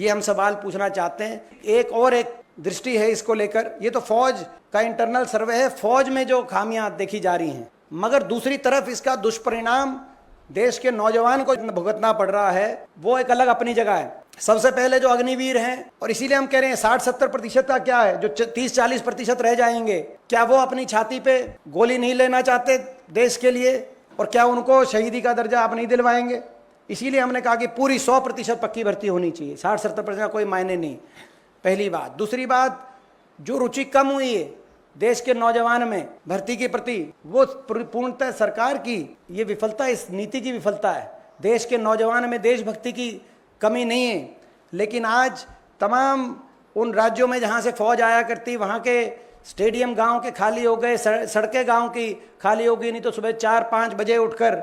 ये हम सवाल पूछना चाहते हैं। एक दृष्टि है इसको लेकर, ये तो फौज का इंटरनल सर्वे है, फौज में जो खामियां देखी जा रही हैं, मगर दूसरी तरफ इसका दुष्परिणाम देश के नौजवान को भुगतना पड़ रहा है, वो एक अलग अपनी जगह है। सबसे पहले जो अग्निवीर हैं, और इसीलिए हम कह रहे हैं 60-70% का क्या है, जो 30-40% रह जाएंगे, क्या वो अपनी छाती पे गोली नहीं लेना चाहते देश के लिए, और क्या उनको शहीदी का दर्जा आप नहीं दिलवाएंगे? इसीलिए हमने कहा कि पूरी 100% पक्की भर्ती होनी चाहिए, 60-70% का कोई मायने नहीं। पहली बात। दूसरी बात, जो रुचि कम हुई है देश के नौजवान में भर्ती के प्रति, वो पूर्णतः सरकार की ये विफलता, इस नीति की विफलता है। देश के नौजवान में देशभक्ति की कमी नहीं है, लेकिन आज तमाम उन राज्यों में जहाँ से फौज आया करती, वहाँ के स्टेडियम गांव के खाली हो गए, सड़कें गांव की खाली हो गई। नहीं तो सुबह 4-5 बजे उठकर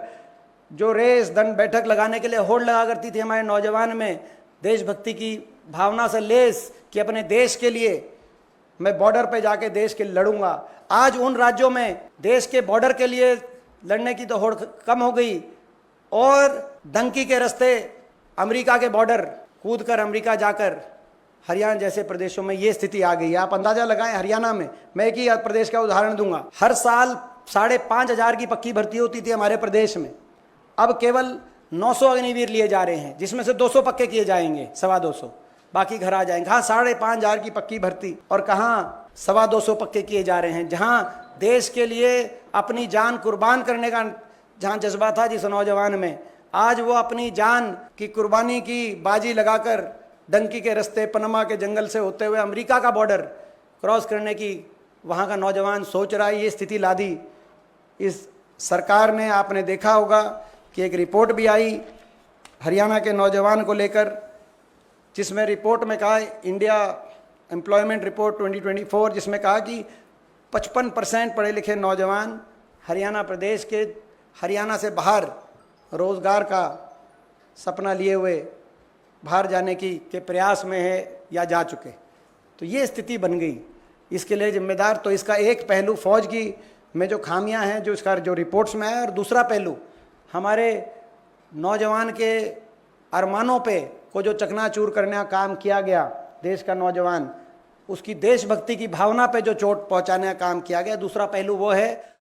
जो रेस दंड बैठक लगाने के लिए होड़ लगा करती थी हमारे नौजवान में, देशभक्ति की भावना से लेस कि अपने देश के लिए मैं बॉर्डर पे जाके देश के लड़ूंगा, आज उन राज्यों में देश के बॉर्डर के लिए लड़ने की तो होड़ कम हो गई, और धमकी के रास्ते अमेरिका के बॉर्डर कूद कर अमेरिका जाकर हरियाणा जैसे प्रदेशों में ये स्थिति आ गई है। आप अंदाजा लगाएं, हरियाणा में, मैं एक ही प्रदेश का उदाहरण दूंगा, हर साल 5,500 की पक्की भर्ती होती थी हमारे प्रदेश में, अब केवल 900 अग्निवीर लिए जा रहे हैं, जिसमें से 200 पक्के किए जाएंगे, 225, बाकी घर आ जाएंगे। कहाँ 5,500 की पक्की भर्ती, और कहाँ 225 पक्के किए जा रहे हैं। जहाँ देश के लिए अपनी जान कुर्बान करने का जहाँ जज्बा था जिस नौजवान में, आज वो अपनी जान की कुर्बानी की बाजी लगाकर डंकी के रास्ते पनामा के जंगल से होते हुए अमेरिका का बॉर्डर क्रॉस करने की वहाँ का नौजवान सोच रहा है। ये स्थिति ला दी इस सरकार ने। आपने देखा होगा कि एक रिपोर्ट भी आई हरियाणा के नौजवान को लेकर, जिसमें रिपोर्ट में कहा, इंडिया एम्प्लॉयमेंट रिपोर्ट 2024, जिसमें कहा कि 55% पढ़े लिखे नौजवान हरियाणा प्रदेश के, हरियाणा से बाहर रोज़गार का सपना लिए हुए बाहर जाने के प्रयास में है या जा चुके। तो ये स्थिति बन गई। इसके लिए जिम्मेदार तो इसका एक पहलू फौज की में जो खामियां हैं, जो इसका जो रिपोर्ट्स में है, और दूसरा पहलू हमारे नौजवान के अरमानों पे को जो चकनाचूर करने का काम किया गया, देश का नौजवान उसकी देशभक्ति की भावना पे जो चोट पहुंचाने का काम किया गया, दूसरा पहलू वो है